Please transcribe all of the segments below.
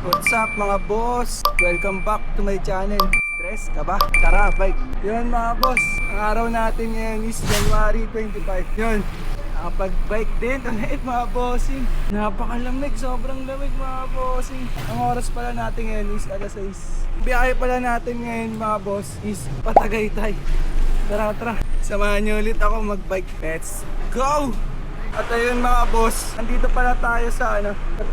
What's up mga boss? Welcome back to my channel. Stress ka ba? Tara, bike. Yun mga boss, ang araw natin ngayon is January 25. Yun, nakapag-bike din ulit mga bossing. Napakalamig, sobrang lamig mga bossing. Ang oras pala natin ngayon is alas 6. Biyahe pala natin ngayon mga boss is Patagaytay. Tara, samahan niyo ulit ako mag-bike. Let's go! At ayun mga boss, andito pala tayo sa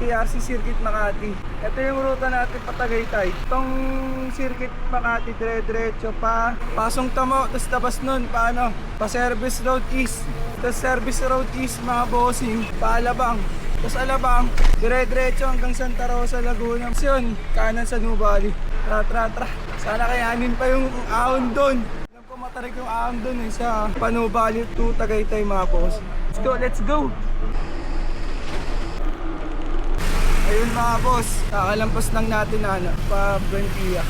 TRC Circuit Makati. Ito yung ruta natin Patagaytay. Itong Circuit Makati, dire-diretso pa Pasong Tamo, tapos labas nun pa Service Road East. Tapos Service Road East mga bossing, pa Alabang. Tapos Alabang, dire-diretso hanggang Santa Rosa, Laguna. Tapos yun, kanan sa Nubali. Tara. Sana kayanin pa yung ahon doon. Alam ko matarik yung ahon doon sa Panubali to Tagaytay mga boss. Let's go! Ayun mga boss, kakalampas lang natin pa Buendia.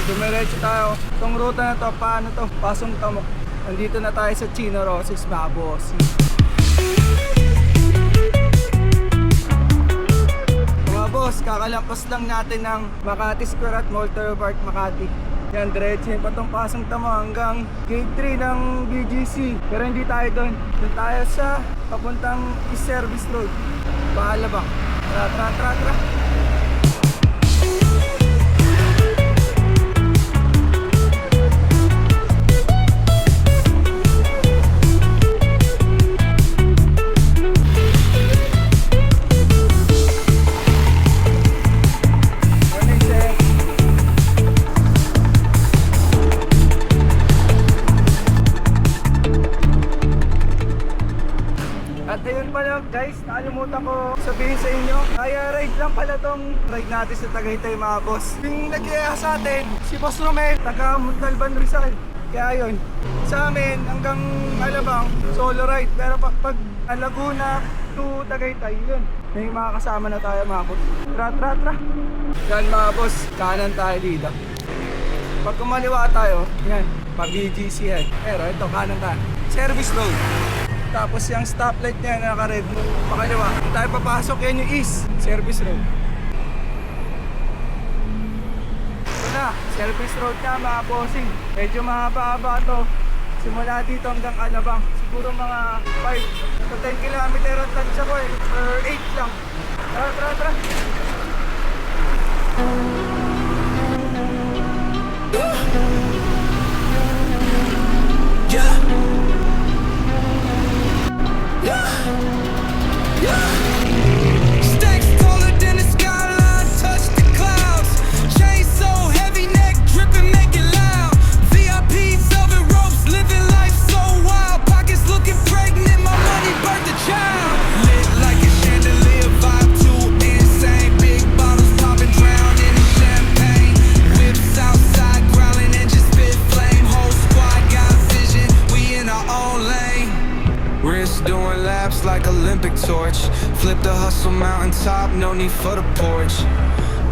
Dumiretso tayo. Itong ruta na to, paano to? Pasong Tamo. Nandito na tayo sa Chino Roces mga boss. Mga boss, kakalampas lang natin ng Makati Square at Moultrie Park, Makati. Yan, diretso yung patong Pasong Tamo hanggang Gate 3 ng BGC. Pero hindi tayo doon. Doon tayo sa papuntang East Service Road. Paalabang. Tara. At ayun pala guys, nakalimutan ko sabihin sa inyo, kaya ride lang pala tong ride natin sa Tagaytay mga boss. Yung nag-iaya sa atin, si Boss Romel, taga Montalban Rizal. Kaya yun, sa amin hanggang Alabang, solo ride. Pero pag Laguna to Tagaytay, yun, may mga kasama na tayo mga boss. Tara. Yan mga boss, kanan tayo dito. Pag kumaliwa tayo, yan, pa-BGC yan. Pero ito, kanan tayo. Service road. Tapos yung stoplight niya na naka-red, pakaliwa. Kung tayo papasok, yan yung East Service Road. Ito na, Service Road na mga bossing. Medyo mahaba-haba to. Simula dito hanggang Alabang. Siguro mga 5 to 10 kilometer ang tansya ko or 8 lang. Tara. Stacks taller than the skyline, touch the clouds. Chain so heavy, neck dripping, make it loud. VIP velvet ropes, living life so wild. Pockets looking pregnant, my money birthed a child. Lit like a chandelier, vibe too insane. Big bottles popping, drown in the champagne. Whips outside, growling and just spit flame. Whole squad got vision, we in our own lane. Wrist doing laps like Olympic torch. Flip the hustle mountaintop, no need for the porch.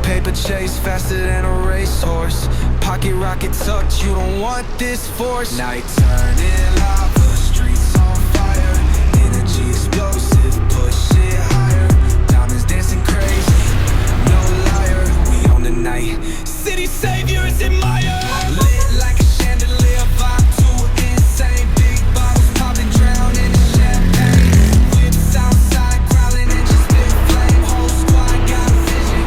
Paper chase faster than a racehorse. Pocket rocket tucked, you don't want this force. Night turning lava, streets on fire. Energy explosive, push it higher. Diamonds dancing crazy, no liar. We own the night, city saviors admire. Lit like a chandelier, vibe too insane. Big bottles popping, drown in the champagne. Whips outside, growling and just spit flame. Whole squad got vision.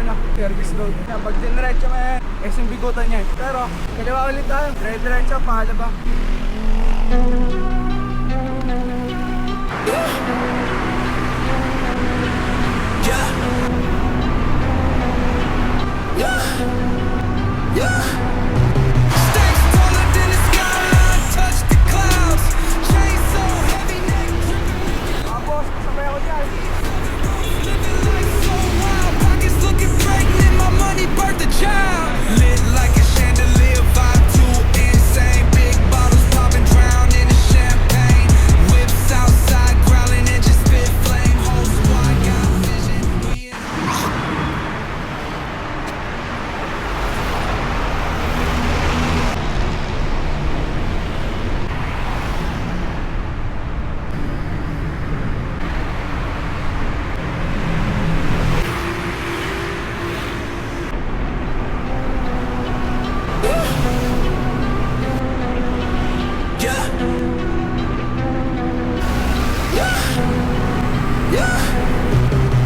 ano, service road. Yan, pag diniretso mo yan, SM Bigutan yan. Pero, kaliwa ulit tayo. Dire-diretso, pahalaba. Stacks taller than the skyline, touch the clouds. Chain so heavy, neck dripping. Mga boss, kasabay ako dyan. Living life so wild, pockets looking pregnant. My money birthed a child. Lit like a chandelier, vibe too insane. Big bottles popping, drown in the champagne. Whips outside, growling and just spit flame. Whole squad got vision. We in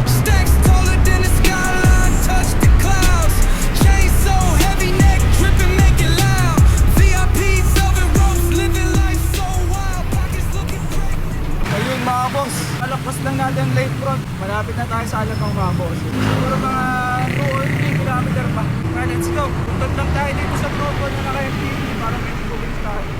Stacks taller than the skyline, touch the clouds. Chain so heavy, neck dripping, make it loud. VIP velvet ropes, living life so wild. Pockets looking pregnant. Ayun mga boss, alakpas lang natin late front. Malapit na tayo sa Alabang mga boss. Siguro mga 2 or 3 kilometer pa. Kaya let's go. Puntot lang tayo dito sa tropo na naka-MTV para may tubig tayo.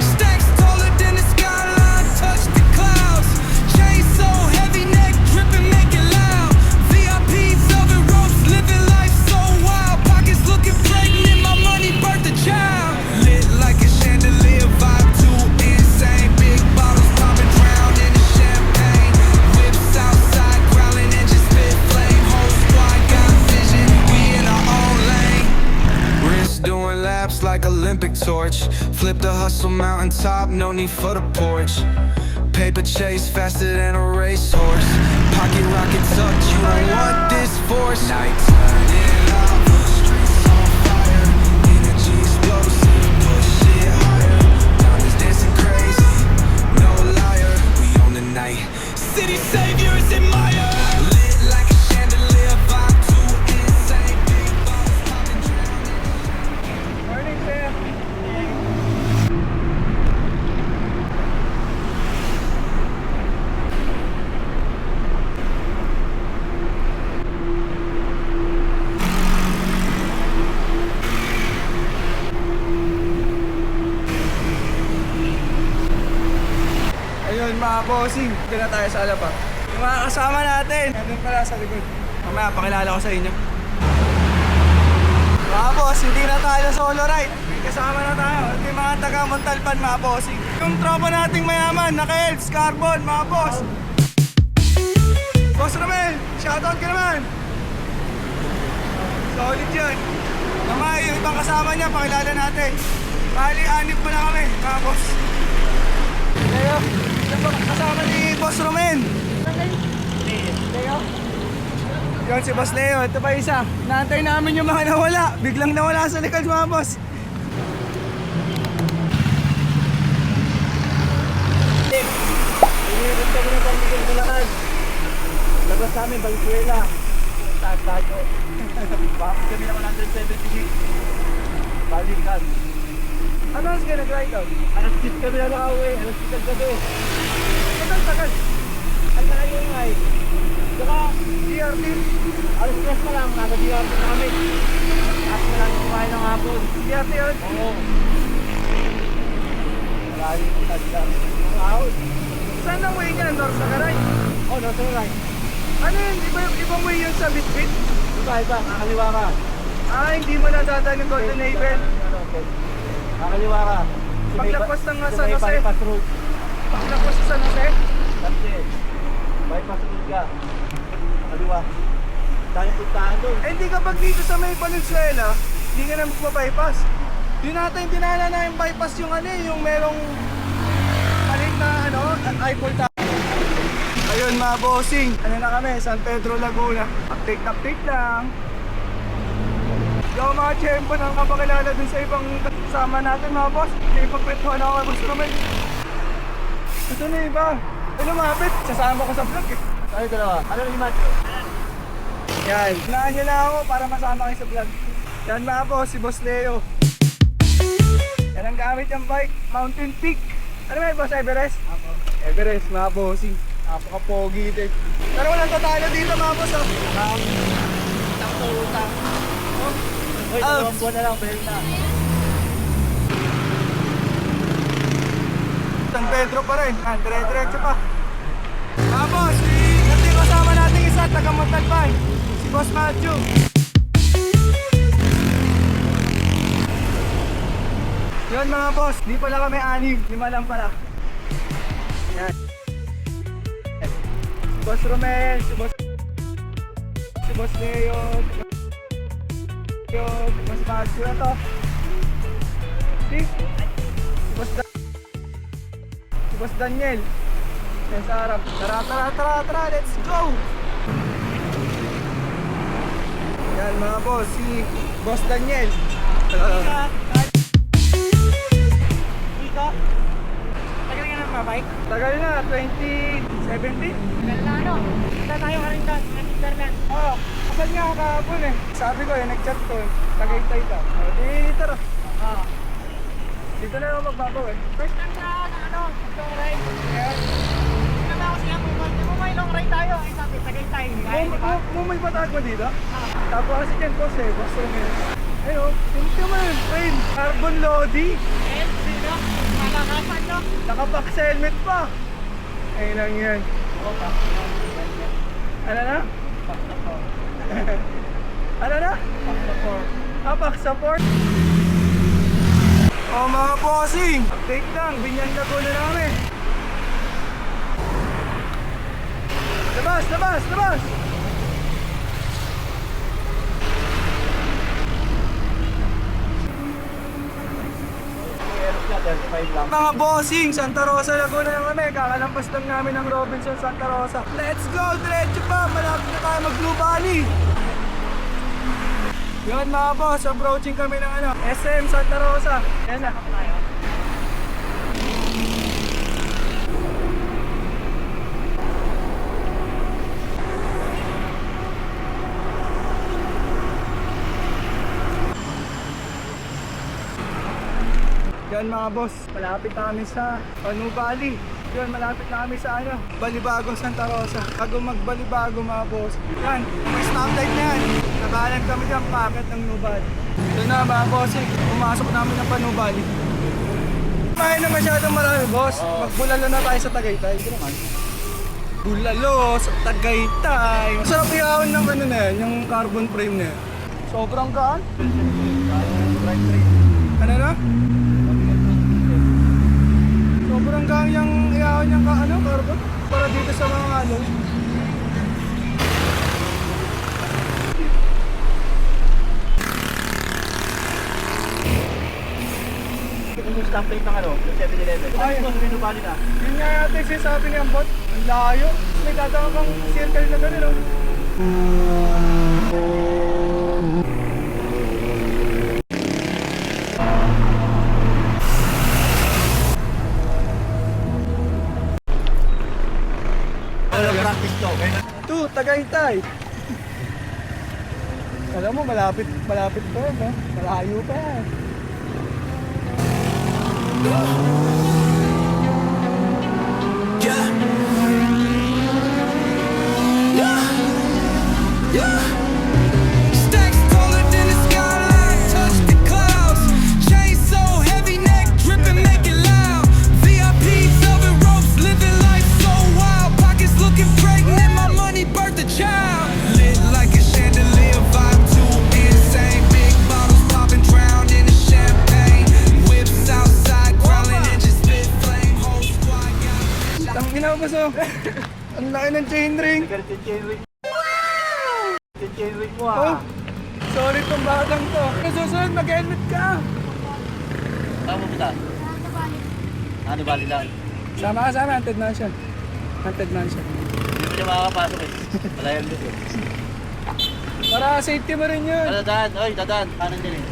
Stacks taller than the skyline, touch the clouds. Chain so heavy, neck dripping, make it loud. VIP velvet ropes, living life so wild. Pockets looking pregnant, my money birthed a child. Lit like a chandelier, vibe too insane. Big bottles popping, drown in the champagne. Whips outside, growling and just spit flame. Whole squad got vision, we in our own lane. Wrist doing laps like Olympic torch. Flip the hustle mountaintop, no need for the porch. Paper chase faster than a racehorse. Pocket rocket tucked, you don't want this force. Night turning up, streets on fire. Energy explosive, push it higher. Diamonds dancing crazy, no liar. We own the night. City saviors admire. Lit like a chandelier, vibe too insane. Big bottles popping, drowning. Morning, sir. Ayun mga bossing, dito na tayo sa Alabang. Yung mga kasama natin, nandun pala sa likod. Mamaya pakilala ko sa inyo. Mga boss, hindi na tayo solo ride. May kasama na tayo. Ito yung mga taga Montalban mga bossing. Yung tropa nating mayaman, naka-Elves, Carbon, mga boss. Boss Ramel, shoutout ka naman. Solid yun. Mamaya yung ibang kasama niya, pakilala natin. Bali, 6 pa na kami, mga boss. Leo, ito pa kasama ni Boss Romen. Leo? Yun si Boss Leo, ito pa isa. Naantay namin yung mga nawala. Biglang nawala sa likod mga boss. Iniirot kami ng pamigil ko lahat. Labas namin, Valenzuela. Taas tayo. Bakit kami na 176? Balikan. Ano ang sige nag-ride out? Alas 6 kami na nakauwi. Alas 6 ang gabi. Tagal. Ang tagal yung ride. Saka DRT. Alas 3 pa lang. Nasa DRT na kami. Tapos na lang yung kumain ng hapon. DRT yun? Oo. Maraming kitagdag. Ang out. Saan ang way niya? North sa Karay? Oo, North sa Karay. Ano yun? Ibang way yun sa Bitbit? Iba. Kakaliwa ka. Hindi mo nadadaan yung Golden Haven. Kakaliwa ka. Paglagpas ng San Jose. Bypass road. Paglagpas sa San Jose. Kasi, bypass road ka. Kakaliwa. Dahil puntahan doon. Hindi kapag dito sa may Valenzuela, hindi ka na magpa-bypass. Yun natin dinala na yung bypass yung yung merong palit na Eiffel Tower. Ayun mga bossing, na kami, San Pedro Laguna. Update lang. Hindi ako makachempo ng kapakilala dun sa ibang kasama natin mga boss. May ipagkwentuhan ako kay Boss Romel. Ito na iba. Ay lumapit, sasama ko sa vlog eh. Tayo dalawa. Ano yung match? Yan, unahan nyo na ako para masama kayo sa vlog. Yan mga boss, si Boss Leo. Yan ang gamit yung bike, Mountain Peak. Ano ba yung boss, Everest? Apo. Everest mga bossing. Napaka-pogi din. Pero walang tatalo dito mga boss oh. Utang. Uy, dalawang buwan na lang, pwede na. San Pedro pa rin, dire-diretso pa. Mga boss, ito yung kasama natin isa, taga Montalban. Si Boss Matthew. Yun mga boss, di pala kami 6, 5 lang pala. Yan. Si Boss Romel, si Boss Leo, si Boss Matthew na to. Si Boss Daniel. Yan sa harap. Tara, let's go! Yan mga boss, si Boss Daniel. Iko? Tagal ka na mabike? Tagal na, 2017? Tagal na ano? Punta tayo ka rin doon, mga Tinderman. Oo, kasal nga ako kahapon eh. Sabi ko eh, nag-chat ko eh. Tagaytay ka. O, di tara. Oo. Dito na ako magbabaw eh. First time na ako ng ano, long ride. Hindi na ako siya pumunta. Kung may long ride tayo, ay sabi, tagay tayo. Ay, di ba? May patag mo dito? Tapos kasi dyan boss eh, Boss Romel. Ayun, tingnan mo yun, train. Carbon Lodi. Eh, sino? Malakasan nyo. Nakapack sa helmet pa. Ayun lang yan. Ano na? Ano na? Pack support. Oh mga bossing, update lang, Binyan Laguna namin. Labas! Mga bossing, Santa Rosa Laguna na kami. Kakalampas lang namin ng Robinson Santa Rosa. Let's go! Diretso pa! Malapit na tayo mag Blue Valley. Yun mga boss, approaching kami ng ano, SM Santa Rosa. Yan na. Yan mga boss, malapit na kami sa Panu Valley. Yun, malapit na kami sa ano, Balibago, Santa Rosa. Bago magbalibago mga boss. Yan, may stoplight na yan. Nakalan kami dyan, packet ng Nubal. Yun na mga boss, pumasok namin ng Panu Valley. Kumain na masyadong marami boss. Magbulalo na tayo sa Tagaytay. Bulalo sa Tagaytay. Masarap iahon ng ano na yan, yung carbon frame na yan. Sobrang gaan. Ano na? Sobrang gaan yung iahon yung ano, carbon. Para dito sa mga ano. Yung stoplight ng ano, yung 7-Eleven. Ay. Ito, binubali na. Yun nga yata yung sinasabi ni Ambot. Ang layo. May tatawag kang circle na gano'n, no? Ano practice to? Ito, Tagaytay. Alam mo, malapit pa yan, no? Malayo pa yan. Stacks taller than the skyline, touch the clouds. Chain so heavy, neck dripping, make it loud. VIP velvet ropes, living life so wild. Pockets looking pregnant, my money birthed a child. Lit like a chandelier, vibe too insane. Big bottles popping, drowned in the champagne. Whips outside, growling and just spit flame. Whole squad got. Tangina ko so. Ang laki ng chain ring. Galit yung chain ring. Yung chain ring mo Oh, ah. sorry tong batang to. Sa susunod, mag-helmet ka. Saan mo punta? Ano bali lang? Sama ka sa amin, Haunted Mansion. Haunted Mansion. Hindi mo siya makakapasok eh. Wala yan dito eh. Para safety mo rin yun. Dadaan, oy, dadaan. Kanan din eh.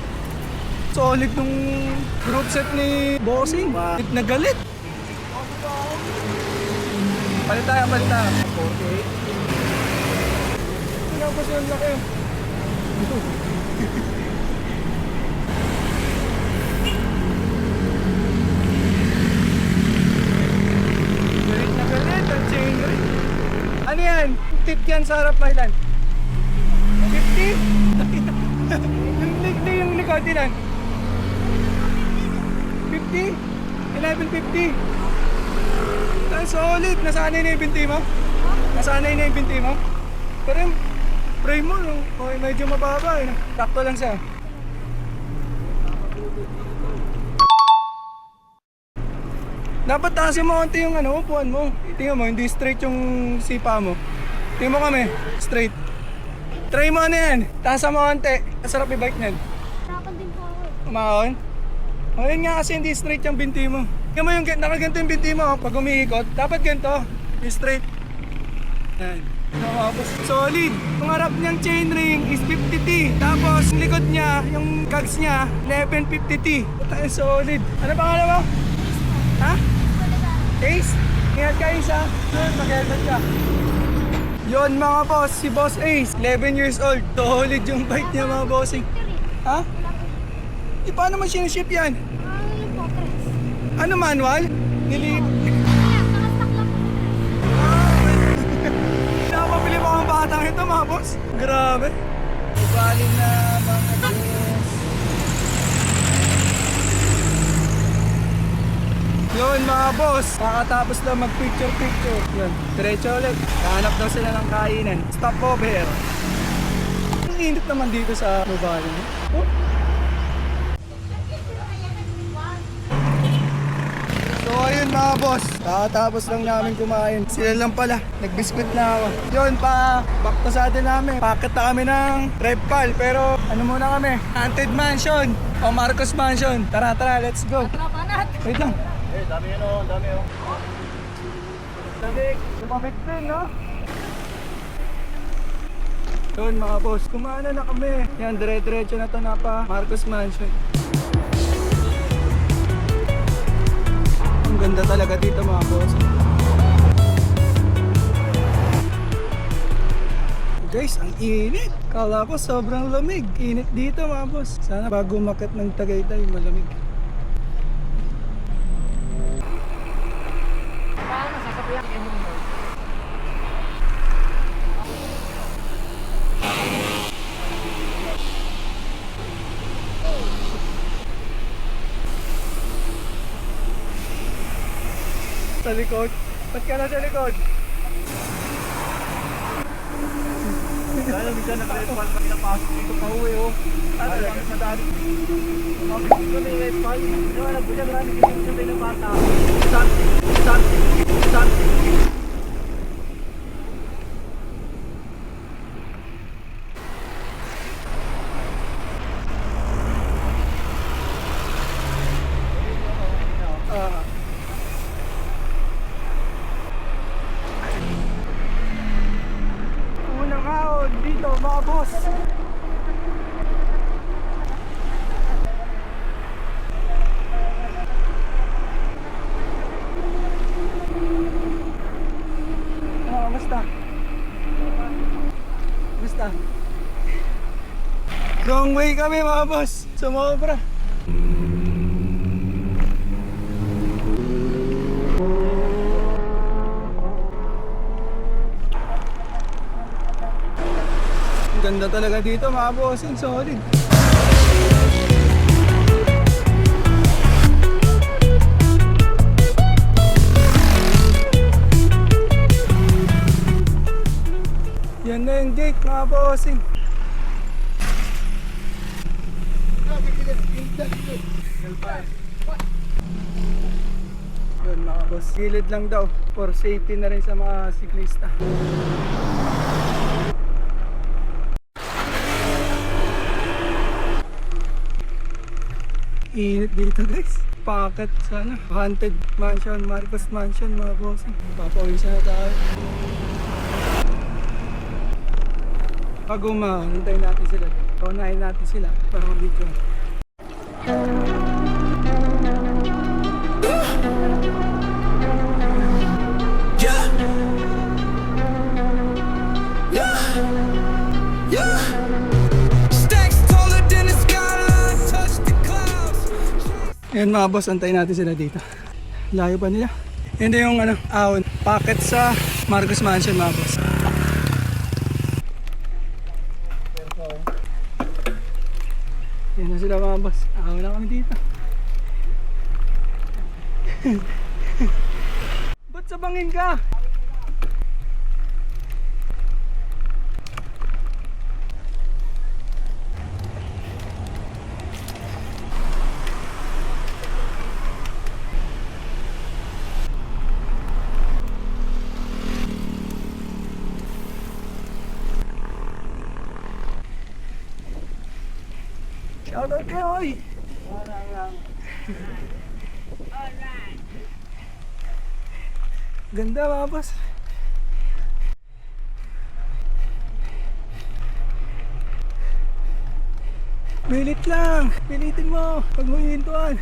Solid nung group set ni Bossing. Galit na galit. Palit tayo. 48. Ano ba siya laki? Galit na galit ang chain ring. Ano yan? Tip yan sa harap, Mylan. 50? yung likod din 50? 1150? Ang solid! Nasanay na yung binti mo? Nasanay na yung binti mo? Pero yung frame mo, no? Okay, medyo mababa eh. Sakto lang siya. Dapat taasin mo konti yung ano, upuan mo. Tingnan mo, hindi straight yung sipa mo. Tingnan mo kami, straight. Try mo ano yan, taasan mo konti. Masarap i-bike niyan. Hirapan din po ako eh. Umakon? O yun nga kasi hindi straight yung binti mo. Tingnan mo yung nakaganto yung binti mo, pag umiikot, dapat ganito, yung straight. Yan. Tapos solid. Yung harap niyang chainring is 50T. Tapos yung likod niya, yung cogs niya, 1150T. Puta, solid. Ano pangalan mo? Ha? Ace? Ingat ka Ace ha. Yun, mag-helmet ka. Yun mga boss, si Boss Ace, 11 years old. Solid yung bike niya mga bossing. Ha? E paano mo siniship yan? Yung potres. Ano manual? Nilip. Napapili mo ang batang ito mga boss. Grabe. Bali na mga boss. Yun mga boss, kakatapos lang mag-picture. Yun, diretso ulit. Hanap daw sila ng kainan. Stop over. Ang init naman dito sa Nubali. Oh. So ayun mga boss, kakatapos lang namin kumain. Sila lang pala, nagbiskuit na ako. Yun pa, back to sa atin namin. Packet na kami ng Repal, pero ano muna kami? Haunted Mansion o Marcos Mansion. Tara, let's go. Wait lang. Eh, dami yun oh, dami oh. Sabi, lumamit din, no? Yun mga boss, kumana na kami. Yan, dire-diretso na to na pa Marcos Mansion. Ang ganda talaga dito mga boss. Guys, ang init. Kala ko sobrang lamig. Init dito mga boss. Sana bago umakyat ng Tagaytay, malamig. Paano sasabihan kayo mo? Sa likod? Ba't ka na sa likod? Kaya minsan nag-respal pa pinapasok dito pa uwi oh. Ano lang sa dati. Mabit ko na yung respal. Diba nagbulag lang yung sabay ng bata. Start. Unang ahon dito mga boss. Kamusta? Kamusta? Wrong way kami mga boss. Sumobra. Ang ganda talaga dito mga boss. Ang solid. Yan na yung gate mga bossing. Yun mga boss, gilid lang daw for safety na rin sa mga siklista. Init dito guys. Packet sana. Haunted Mansion, Marcos Mansion mga bossing. Papawisan na tayo. Pag umahon, hintayin natin sila. Paunahin natin sila para mag-video. Yeah. Yeah. Yeah. Stacks taller than the skyline, touch the clouds. Ayan mga boss, antayin natin sila dito. Layo pa nila. Yan din yung ahon. Packet sa Marcos Mansion mga boss. Yan na sila mga boss. Ahon na kami dito. Ba't sabangin ka? Shoutout kayo, oy! Ganda mga boss. Pilit lang. Pilitin mo. Pag humintuan.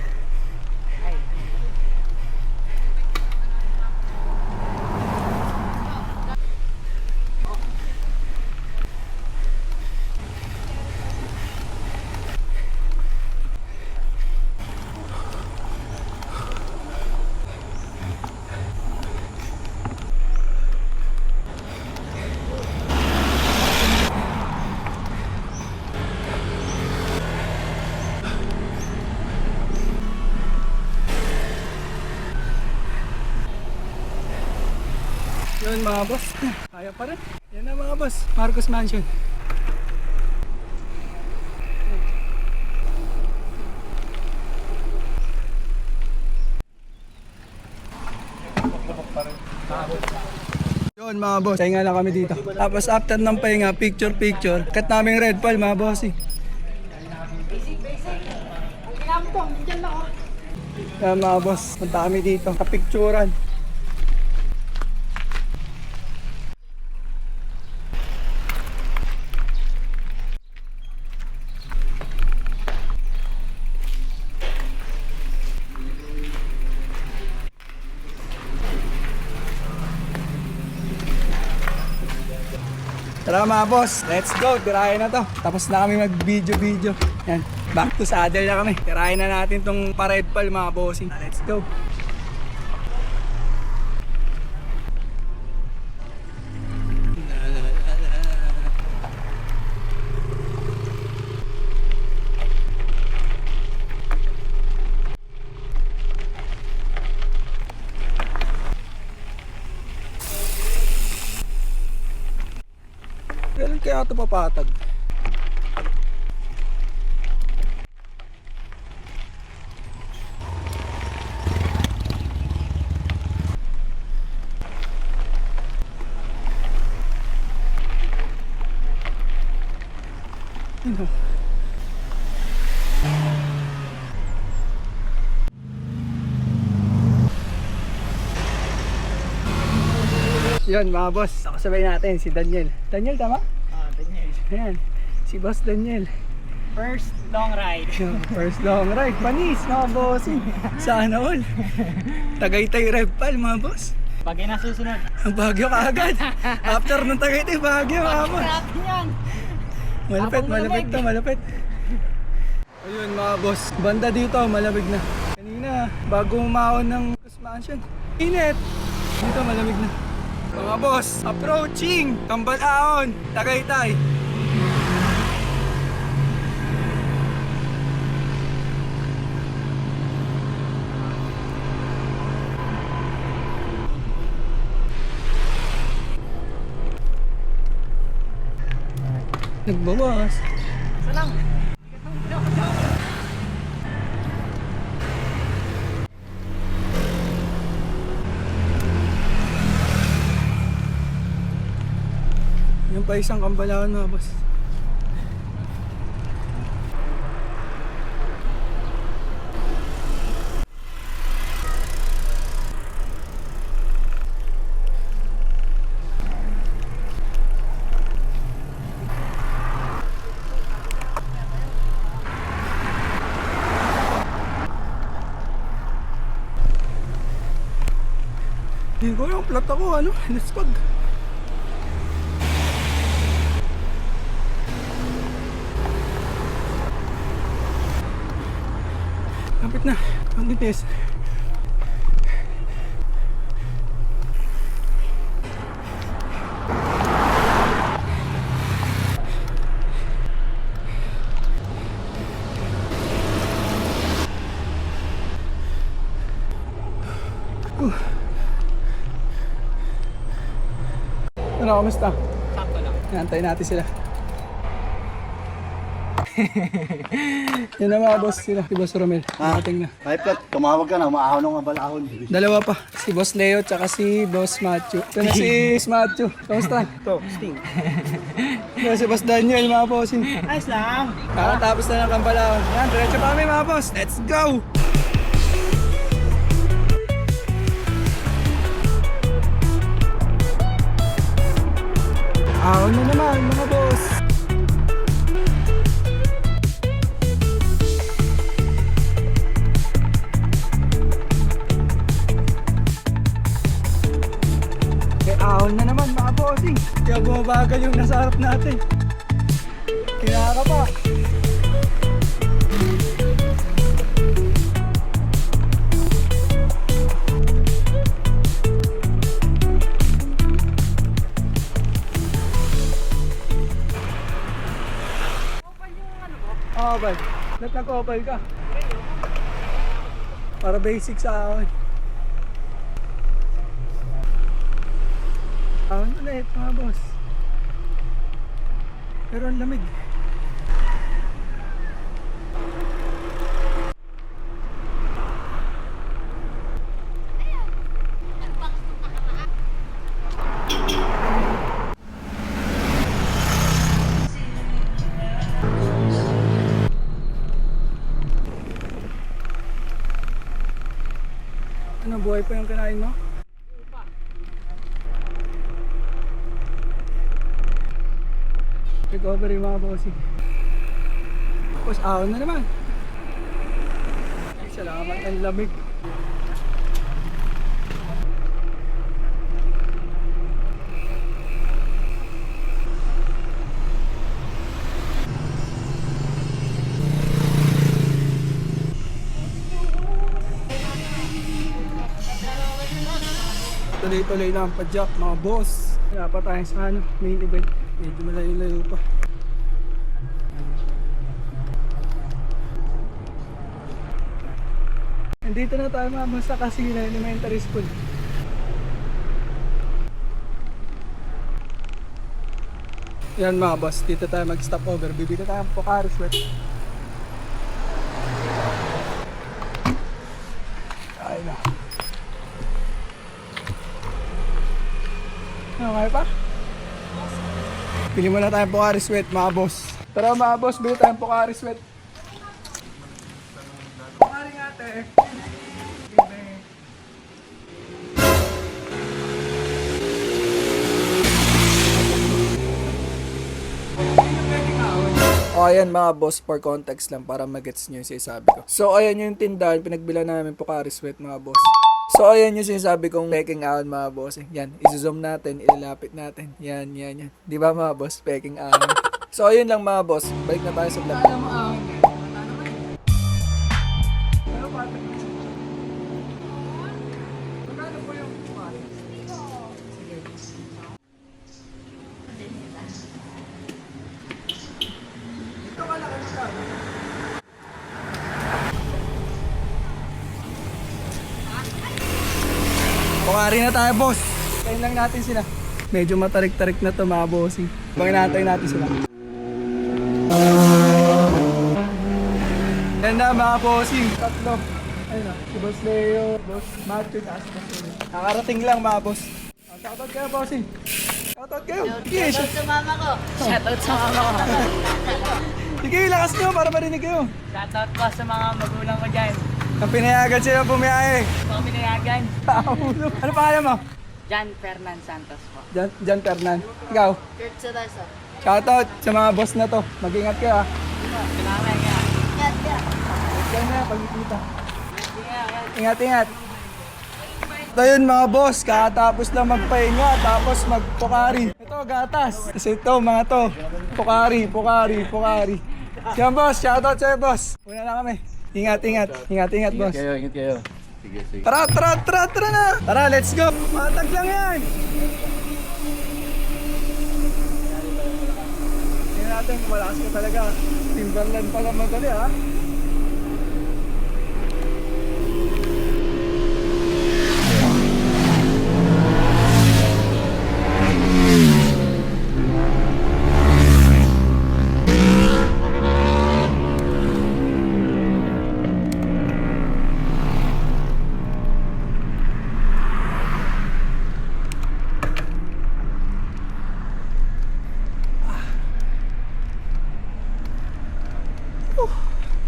Yun mga boss, kaya pa rin. Yan na mga boss, Marcos Mansion. Yun mga boss, pahinga lang kami dito. Tapos after ng pahinga, picture. Cut namin red pal mga bossing. Yan mga boss, punta kami dito, kapicturan. Tara mga boss, let's go, tirahin na to. Tapos na kami mag-video. Yan, back to saddle na kami. Tirahin na natin tong pa-red pal mga bossing. Let's go. Kailan kaya ito papatag? Ano? Yan mga boss, kasabay natin si Daniel. Daniel tama? Daniel. Ayan, si Boss Daniel. First long ride. First long ride, panis mga bossing. Sana all. Tagaytay Repal mga boss. Pag nasusunod. Ang Baguio kaagad. After ng Tagaytay, Baguio mga boss. Natin yan. Malapit to, malapit. Ayun mga boss, banda dito, malamig na. Kanina, bago umahon ng Marcos Mansion, init. Dito malamig na. Mga boss, approaching Tambal-Aon, Tagaytay. Nagbawas. Isa lang. Yung pa isang Tambal-Aon mga boss. Hindi ko yung plot ako, ano? Let's go. Kapit na. Ang bitis. Ano, kamusta? Sakto lang. Antayin natin sila. Yan na mga boss sila, si Boss Romel. Nakating na. Ay, Plat, tumawag ka na, maahaw ng balahon. Dalawa pa, si Boss Leo tsaka si Boss Matthew. Ito na si Matthew. Kamusta? Ito, Sting. Ito si Boss Daniel, mga bossing. Ayos lang. Kakatapos na ng Kambalahon. Yan, diretso pa kami mga boss. Let's go! Ahon na naman mga boss. Ahon na naman mga bossing. Kaya bumabagal yung nasa harap natin. Kinaka pa. Oo, bal. Ba't nag-opal ka? Para basic sa akin. Ahon ulit mga boss. Pero ang lamig. Ano, buhay pa yung kinain mo? Recovery mga bossing. Tapos ahon na naman. Ay, salamat ang lamig. Tuloy-tuloy na ang padyak mga boss. Wala pa tayo sa ano, main event. Medyo malayo-layo pa. Nandito na tayo mga sa Casino Elementary School. Yan mga boss, dito tayo mag-stop over. Bibili tayo ng Pocari Sweat. Ay na. Ano, kaya pa? Pili muna tayong Pocari Sweat mga boss. Tara mga boss, bili tayong Pocari Sweat. Pocari nga te. O ayan mga boss, for context lang para magets nyo yung sinasabi ko. So ayan yung tindahan, pinagbila namin Pocari Sweat mga boss. So ayan yung sinasabi kong peking ahon mga boss. Yan, i-zoom natin, ilalapit natin. Yan, yan, yan. Di ba mga boss, peking ahon. So ayun lang mga boss, balik na tayo sa vlog. Ano mo ahon? Ano pa? Magkano po yung Pocari? Sige. Ito ka lang ka. Pocari na tayo boss. Kain lang natin sila. Medyo matarik-tarik na to mga bossing. Bangin natin sila. Yan na mga bossing. Tatlo. Ayun na. Si Boss Leo, Boss Matthew, taas na sila. Nakarating lang mga boss. Shoutout kayo bossing. Shoutout kayo. Sige, Shoutout sa mama ko. Shoutout sa mama ko. sige, lakas nyo para marinig kayo. Shoutout po sa mga magulang ko dyan. Ang pinayagan sila bumiyahe. Mga pinayagan. Ano pangalan mo? John Fernan Santos po. John Fernan. Ikaw? Kurt Sadaso. Shoutout sa mga boss na to. Mag-ingat kayo ha. Salamat nga. Yan. Yan na, pagkikita. Sige nga. Ingat, ingat. Ito yun mga boss, katapos lang magpahinga, tapos magpukari. Ito, gatas. Kasi ito, mga to, pukari. Yan boss, shoutout sa'yo boss. Una na kami. Ingat boss. Ingat kayo. Sige. Tara na. Tara, let's go. Matag lang yan. Tingnan natin, malakas ka talaga. Timberland pala madali ha.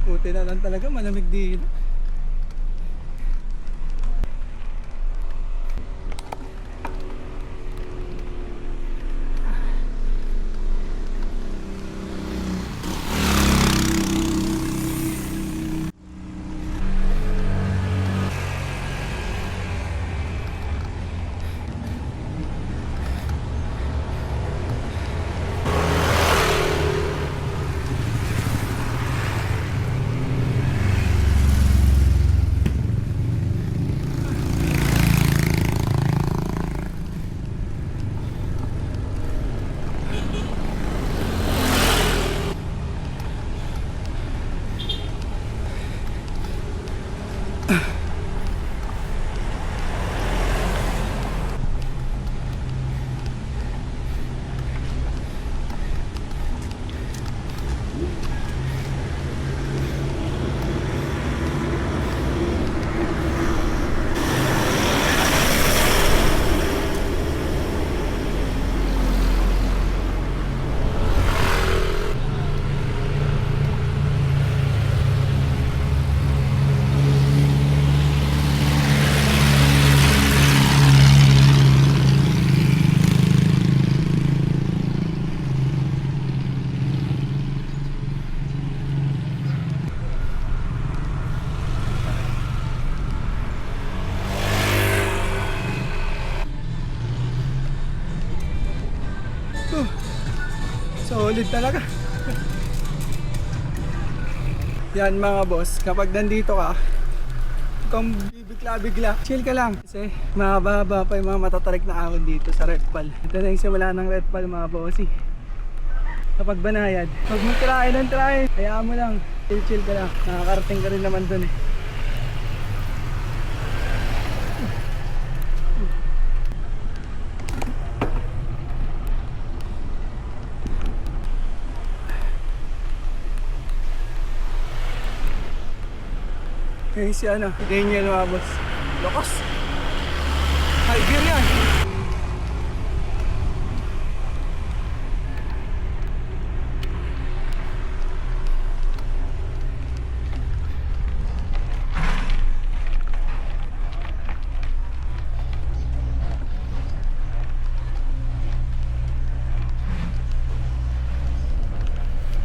Buti na lang talaga, malamig dito. Solid talaga. Yan mga boss, kapag nandito ka, kung bibigla-bigla, chill ka lang. Kasi mahaba pa yung mga matatarik na ahon dito sa Red Pal. Ito na yung simula ng Red Pal mga bossy. Kapag banayad, huwag mo try, hayaan mo lang, chill ka lang. Nakakarating ka rin naman dun eh. Ngayon si Daniel mga boss. Lakas! High gear yan!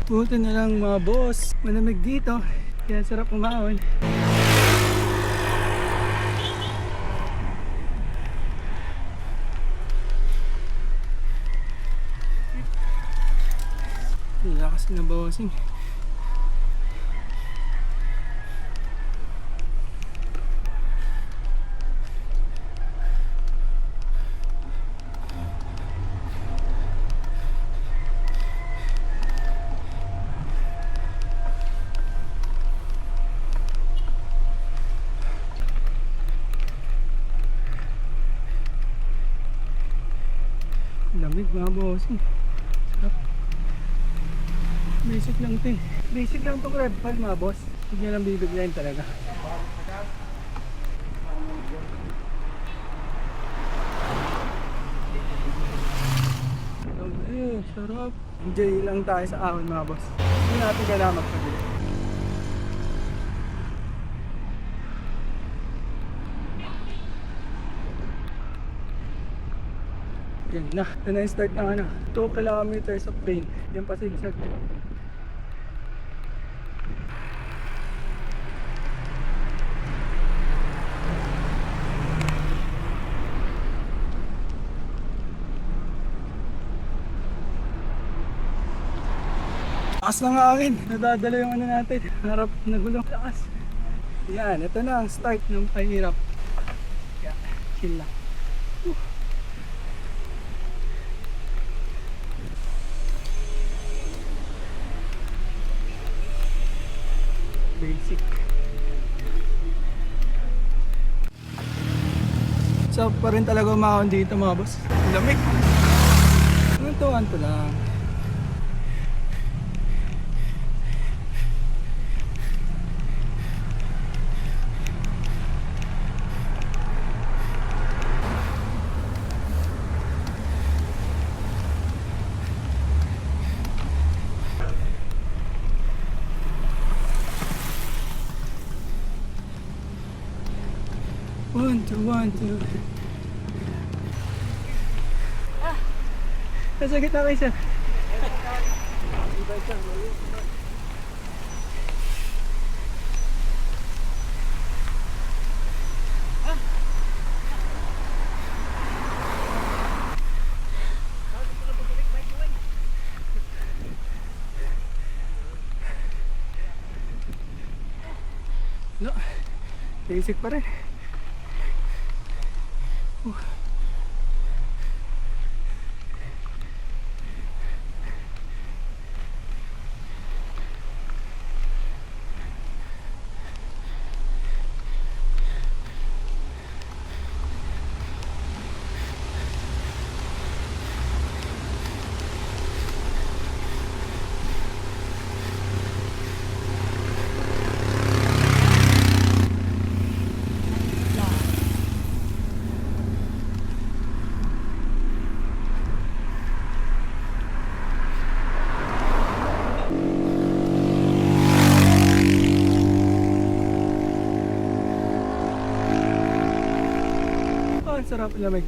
Buti na lang mga boss. Malamig dito. Kaya sarap umahon. Lakas na bossing. Lamig mga bossing. Sarap. Basic lang ito eh. Basic lang itong Red Pal mga boss. Huwag nyo lang bibiglayin talaga. Sarap. Enjoy lang tayo sa ahon mga boss. Hindi natin kailangan magpabili. Yan na. Ito na yung start ng 2 kilometers of pain. Yan pa sigsag. Lakas ng hangin. Nadadala yung ano natin. Harap na gulong. Lakas. Yan, ito na ang start ng pahirap. Kaya, chill lang. Basic. So pa rin talaga umahon dito mga boss. Lamig. Nantuan to lang. One, two. Nasa gitna kayo sir. No, basic pa rin. Oh, sarap lamig.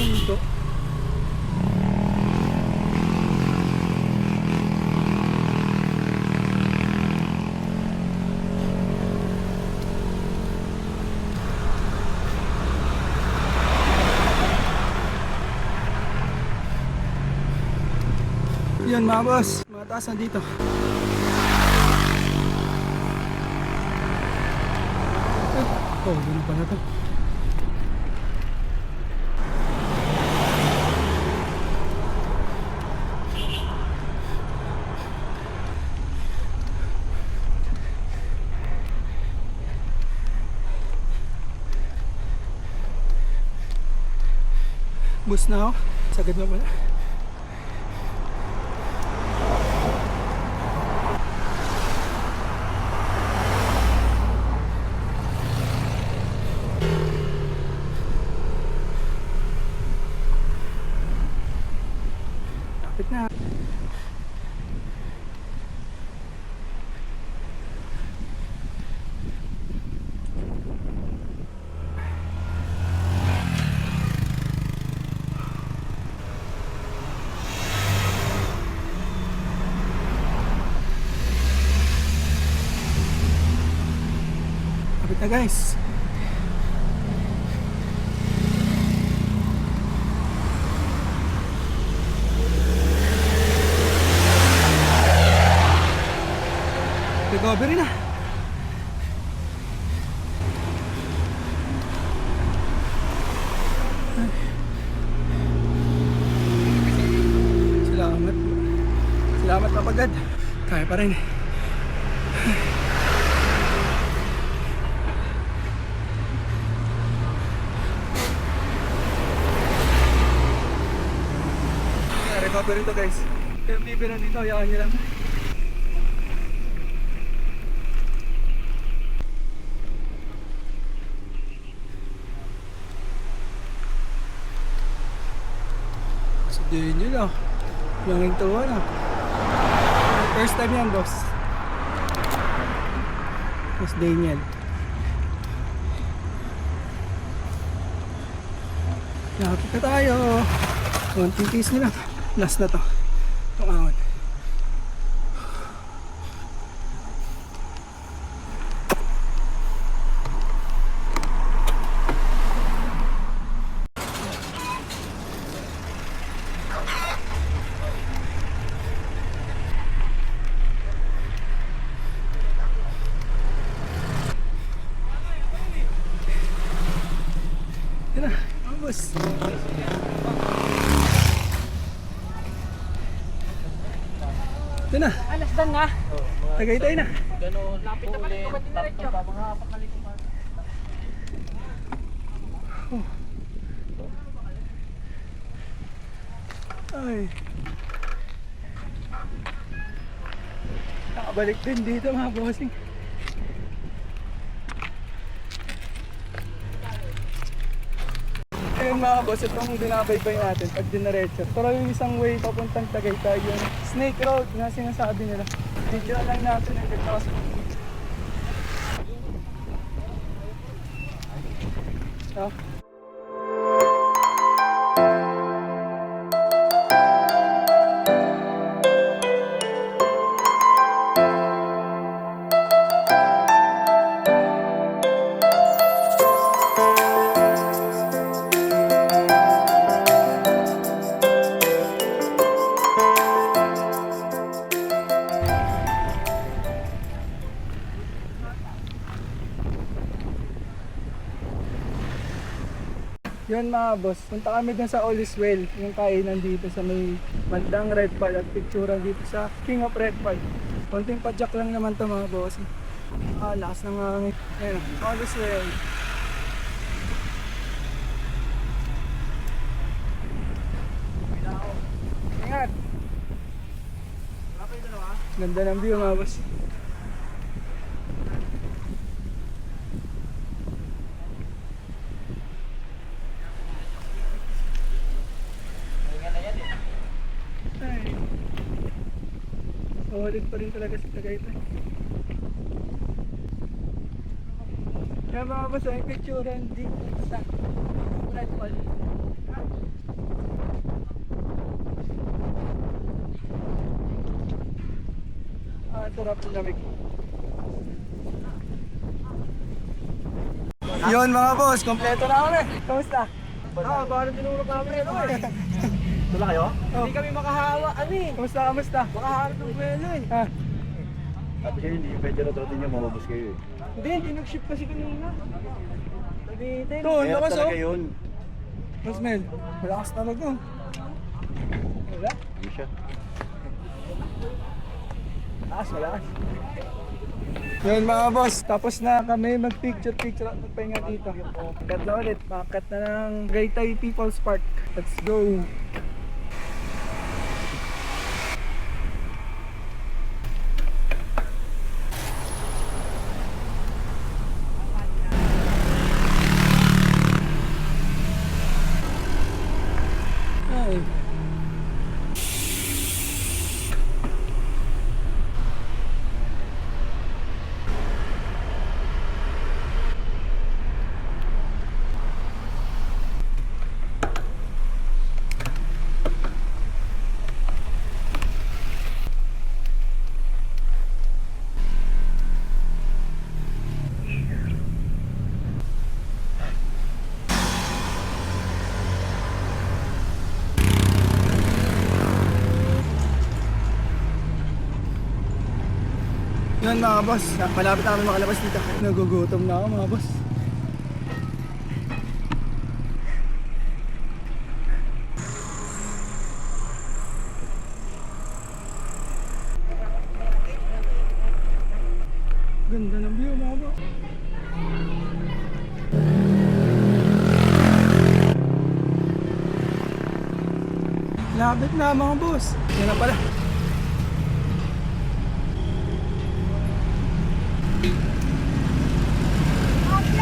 Ganito. Yan mga boss, mataas na dito. Oh, ganun pala to. Bus na ako. Sagad na pala. Lapit na. Lapit na guys. Recovery na. Salamat. Salamat na pagad. Kaya pa rin. Recovery to guys. Yung bibira dito, hayaan nyo lang. Sabihin nyo lang. Langing tuwa na. First time yan boss. Mas Daniel. Lapit na tayo. Konting piece na lang. Last na to. Itong ahon. Yan na, mga boss. Ito na, Alas dan nga. Tagaytay na. Ganun. Lapit na pala ito, ba't di diretso? Mga apat na liko pa. Ay. Nakabalik din dito mga bossing. Ayun mga boss, itong binabaybay natin pag dinaretso. Pero yung isang way papuntang Tagaytay, yung Snake Road na sinasabi nila. Video lang natin ang ganda kasi. Oh. Yun mga boss, punta kami dun sa All is Well, yung kainan dito sa may bandang Red Pal at picturean dito sa King of Red Pal. Konting padyak lang naman to mga boss. Lakas ng hangin. Ayun, All is Well. Ingat! Ganda ng view mga boss. Ay. Solid pa rin talaga sa Tagaytay. Kaya mga boss, ang picturean dito sa Red Pal. Sarap ng lamig. Yun mga boss, kompleto na kami. Kamusta? Parang tinulog namin ano eh. Tula kayo? Hindi kami makahawa, ano eh. Kamusta? Makaharap ng buwelo eh. Ha? Sabi kayo, hindi pwede na trotin niyo, mamabos kayo eh. Hindi nag-ship kasi kanina. Nag-iitay. Ito, Kaya lakas talaga oh. yun. Mas Mel, malakas talaga. Wala? Hindi siya. Malakas. Yun mga boss, tapos na kami mag-picture at magpahinga dito. Cut na ulit, makakat na ng Tagaytay People's Park. Let's go! Ay. Yun mga boss, malapit na kami makalabas dito. Nagugutom na ako mga boss. Ganda ng view mga boss. Lapit na mga boss. Yan na pala.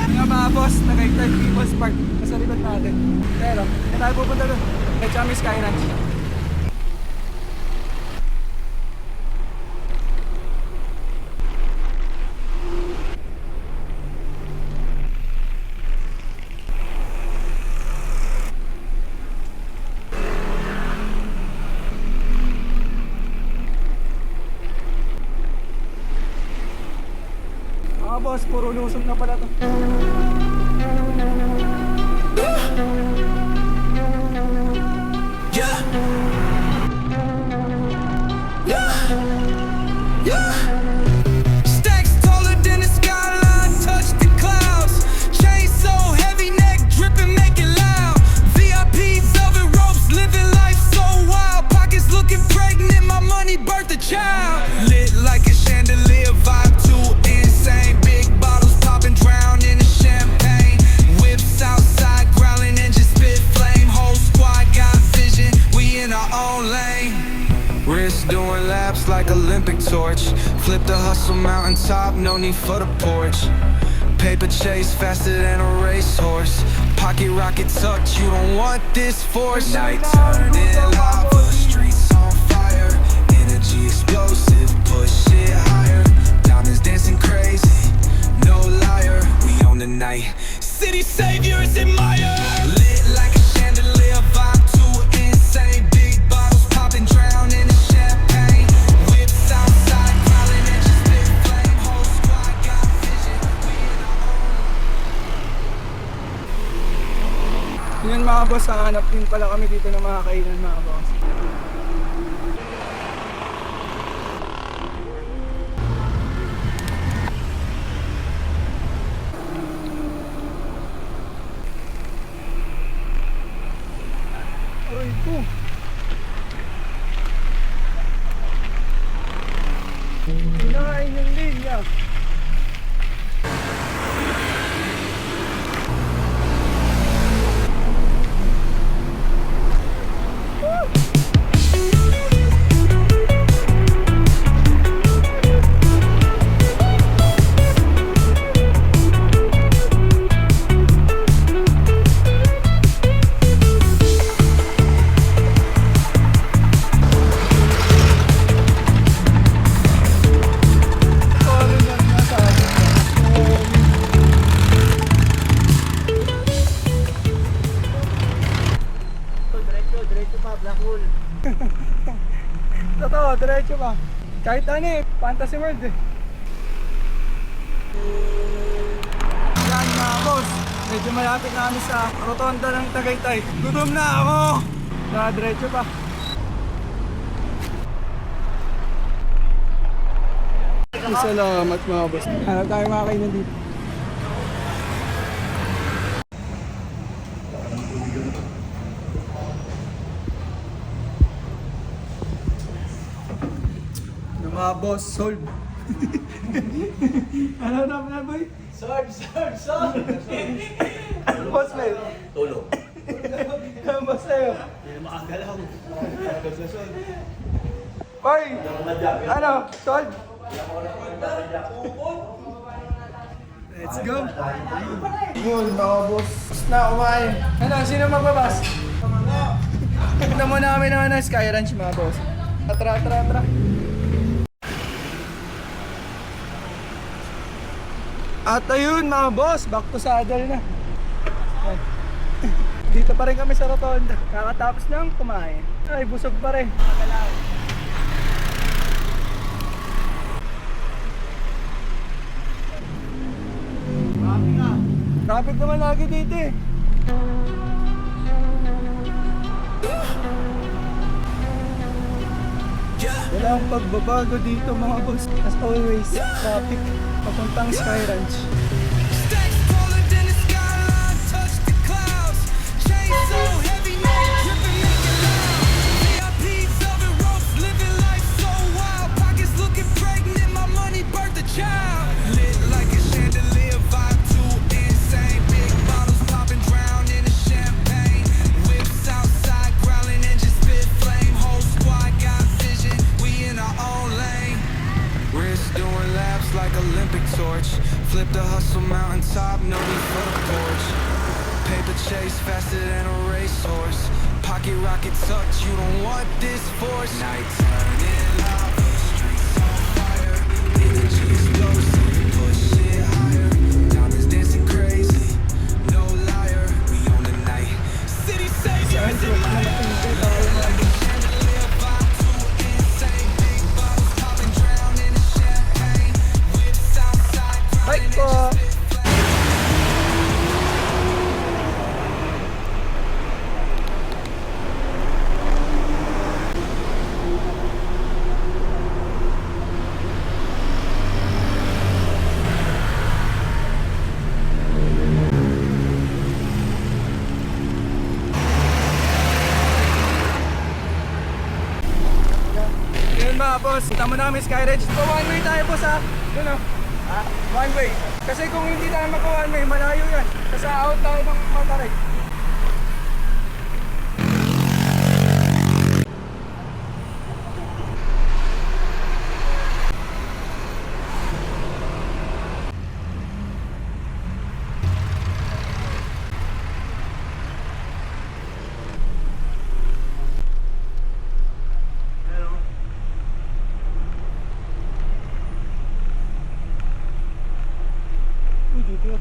Nga mga boss, Tagaytay People's Park. Nasa likod natin. Pero, yan tayo pupunta doon. Kay Chami Sky Ranch. mga boss, puro lusog na pala to. Yeah. Yeah. Yeah. Stacks taller than the skyline, touch the clouds. Chain so heavy, neck dripping, make it loud. VIP velvet ropes, living life so wild. Pockets looking pregnant, my money birthed a child. Lit like a chandelier, vibe too insane. Big bottles popping, drown in the champagne. Whips outside, growling engine spit flame. Whole squad got vision, we in our own lane. Wrist doing laps like Olympic torch. Flip the hustle mountaintop, no need for the porch. Paper chase faster than a racehorse. Pocket rocket tucked, you don't want this force. Night turning lava, streets on fire. Energy explosive, push it higher. Diamonds dancing crazy, no liar. We own the night. City saviors admire. Lit like a chandelier, vibe too insane. Big bottles popping, drown in the champagne. Whips outside, growling engine spit flame. Whole squad got vision. We in our own. Yun mga boss, hahanap din pala kami dito ng mga kainan mga boss. Aray ko. Kinain yung linya. Diretso pa, black hole. Totoo, diretso ba? Kahit ano eh, fantasy world eh. Yan mga boss, medyo malapit na kami sa rotonda ng Tagaytay. Gutom na ako! Diretso pa. Salamat mga boss. Hanap tayo mga kainan dito. Mga boss, sold. Ano na boy? Sold. Boss na yun? Tulog. Ang boss na yun? Hindi na makagalaw. Boy! Ano? Sold? Let's go! Yun mga boss. Na kumain. Ano? Sino magbabas? Punta muna kami naman ng Sky Ranch mga boss. Tara. At ayun mga boss, back to saddle na. Dito pa rin kami sa rotonda. Kakatapos lang kumain. Ay, busog pa rin. Traffic naman lagi dito eh. Wala akong pagbabago dito mga boss. As always, traffic papuntang Sky Ranch. Stacks taller than the skyline, touch the clouds. Chain so heavy, neck dripping, make it loud. VIP velvet ropes, living life so wild. Pockets looking pregnant, my money birthed a child. Lit like a chandelier, vibe too insane. Big bottles popping, drown in the champagne. Whips outside, growling engine spit flame. Whole squad got vision, we in our own lane. Wrist doing laps like Olympic torch. Flip the hustle mountaintop, no need for the porch. Paper chase faster than a racehorse. Pocket rocket tucked, you don't want this force. Night turning lava, streets on fire. Energy explosive, push it higher. Diamonds dancing crazy, no liar. We own the night. City saviors admire. Like a chandelier, vibe too insane. Big bottles popping, drown in the champagne. Whips outside, growling boss. Punta mo namin Skyridge. So one way tayo boss ha. Yun o. One way. Kasi kung hindi tayo magka one way, malayo yan. Kasi out tayo ng Mataray. Uy, dito.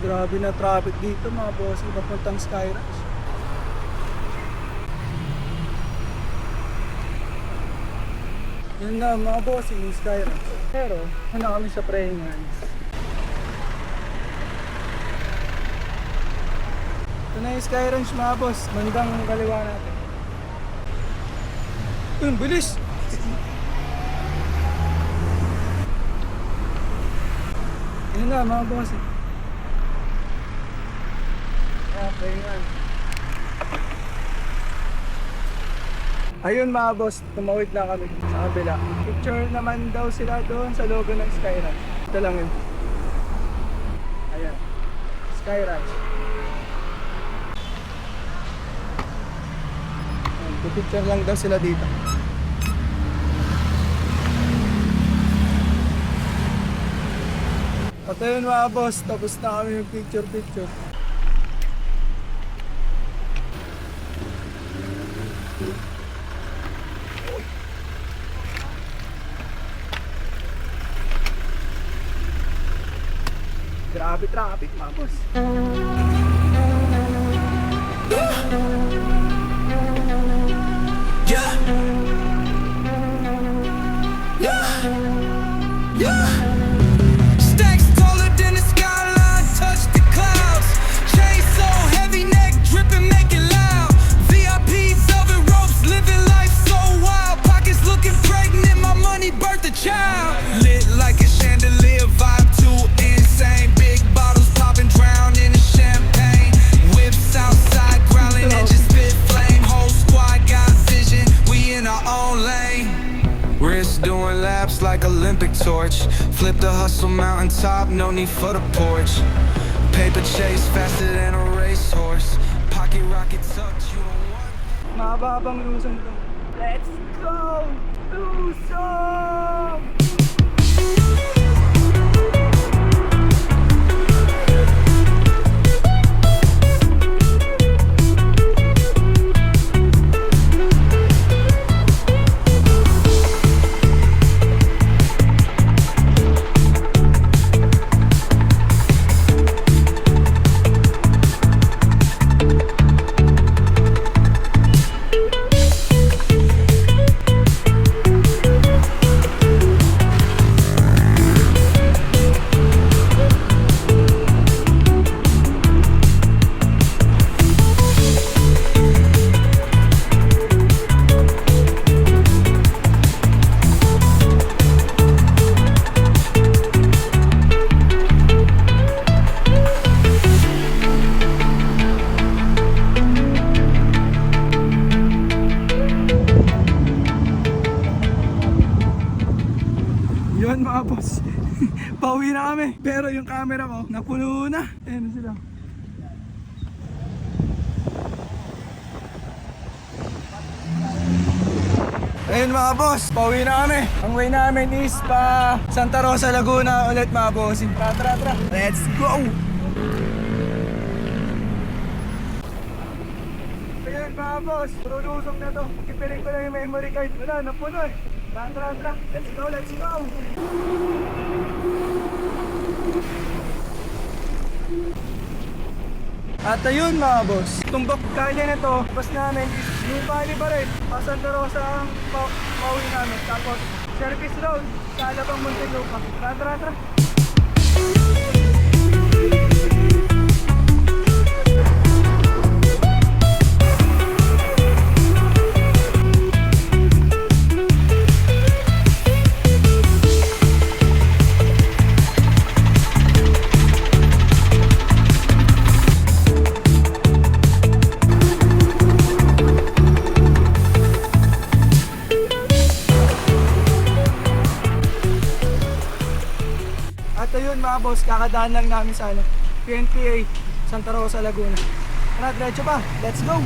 Grabe na traffic dito mga boss. Papuntang Skyrush. Yun na mga boss, yung Skyrush. Pero, ano kami sa prehingan. Ito na yung Skyrush mga boss. Bandang kaliwa natin. Yun, bilis! Yun na mga boss. Okay nga. Ayun mga boss, tumawid na kami sa kabila. Picture naman daw sila doon sa logo ng Skyrush. Ito lang yun. Ayan. Skyrush. Ayan, picture lang daw sila dito. At ayun mga boss, tapos na kami yung picture. Grabe traffic mga boss. Stacks taller than the skyline, touch the clouds. Chain so heavy, neck dripping, make it loud. VIP velvet ropes, living life so wild. Pockets looking pregnant, my money birthed a child. Lit like a chandelier, vibe too insane. Big bottles popping, drown in the champagne. Whips outside, growling and just spit flame. Whole squad got vision, we in our own lane. Wrist doing laps like Olympic torch. Flip the hustle mountaintop, no need for the porch. Paper chase faster than a racehorse. Pocket rocket tucked, you don't want. Mababang Luzon to. Let's go! Luzon! Yun mga boss. Pauwi na kami. Pero yung camera ko, napuno na. Ayan sila. Ayun mga boss, pauwi na kami. Ang way namin is pa Santa Rosa, Laguna ulit mga boss. Tara. Let's go! Ayun mga boss, tulusong na to. Kipiling ko lang yung memory card. Wala, napuno eh. Tara. Let's go! At ayun mga boss, tumbok kanya na to, bus namin is New Valley pa rin. Santa Rosa ang pauwi namin. Tapos service road sa Alabang Muntinlupa. Tara. boss, kakadaan lang namin sa PNPA, Santa Rosa, Laguna. Tara, diretso pa. Let's go!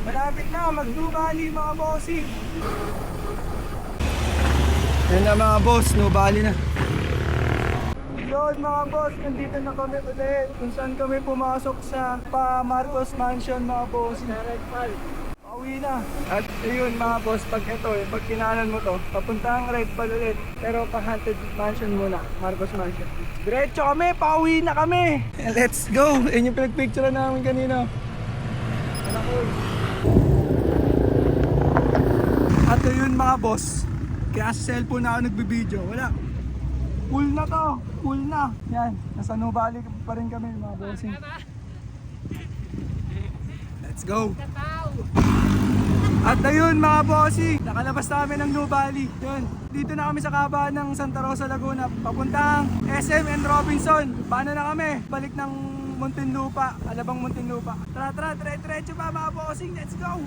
Malapit na, mag-Nubali mga bossing. Yan na mga boss, Nubali na. Yun mga boss, nandito na kami ulit. Kung saan kami pumasok sa Marcos Mansion mga bossing. Pauwi na. At ayun mga boss, pag ito pag kinanan mo to, papunta ang Red Ball ulit. Pero pa Haunted Mansion muna, Marcos Mansion. Diretso kami, pauwi na kami. Let's go! Ayun yung pinag-picture namin kanina. At ayun mga boss, kaya sa cellphone na ako nagbibideo, wala. Full na to, full na. Yan, nasa Nubali pa rin kami mga bossing. Let's go! At ayun mga bossing, nakalabas namin ng Nubali. Yun, dito na kami sa kabahan ng Santa Rosa, Laguna. Papuntang SM and Robinson. Paano na kami? Balik ng Muntinlupa, Alabang Muntinlupa. Tara, diretso pa mga bossing, let's go!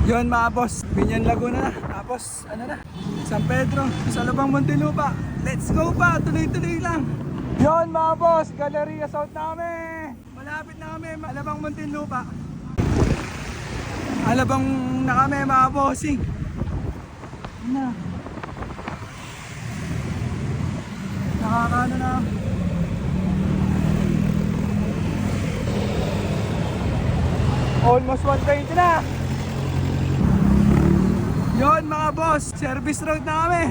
Yun mga boss, Binyan Laguna na. Tapos ano na, San Pedro, sa Alabang Muntinlupa. Let's go pa, tuloy-tuloy lang. Yun mga boss, Galleria South na kami. Malapit na kami, Alabang Muntinlupa. Alabang na kami mga bossing. Na. Nakakano na. Almost 120 na. Yon mga boss, service road na kami.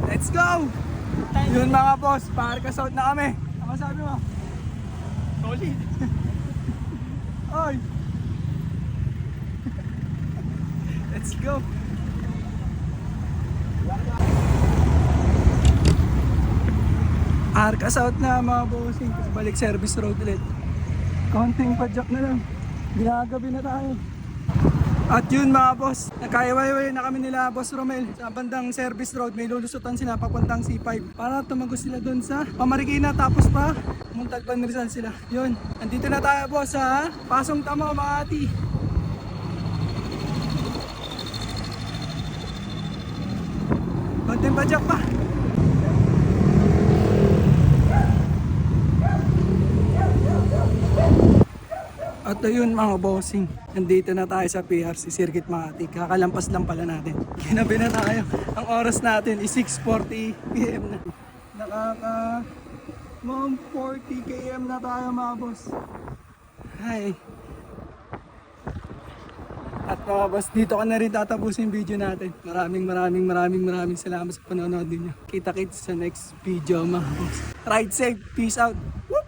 Let's go. Yun mga boss, Parka South na kami. Ano sabi mo? Solid. Oy. Let's go. Arca South na mga bossing. Balik service road ulit. Konting padjak na lang. Ginagabi na tayo. At yun mga boss, nagkaiwayway na kami nila Boss Romel sa bandang service road. May lulusutan sila papuntang C5 para tumagos sila doon sa Pamarikina, tapos pa Muntalban Rizal sila. Yun, andito na tayo boss sa Pasong Tamo, Makati. Konting padjak pa. At ayun mga bossing, nandito na tayo sa PRC Circuit Makati. Kakalampas lang pala natin. Ginabi na tayo. Ang oras natin is 6:40 PM na. Nakaka 1:40 km na tayo mga boss. Hi. At mga boss, dito ka na rin tatapusin yung video natin. Maraming salamat sa panonood ninyo. Kita-kits sa next video mga boss. Ride safe, peace out. Woo!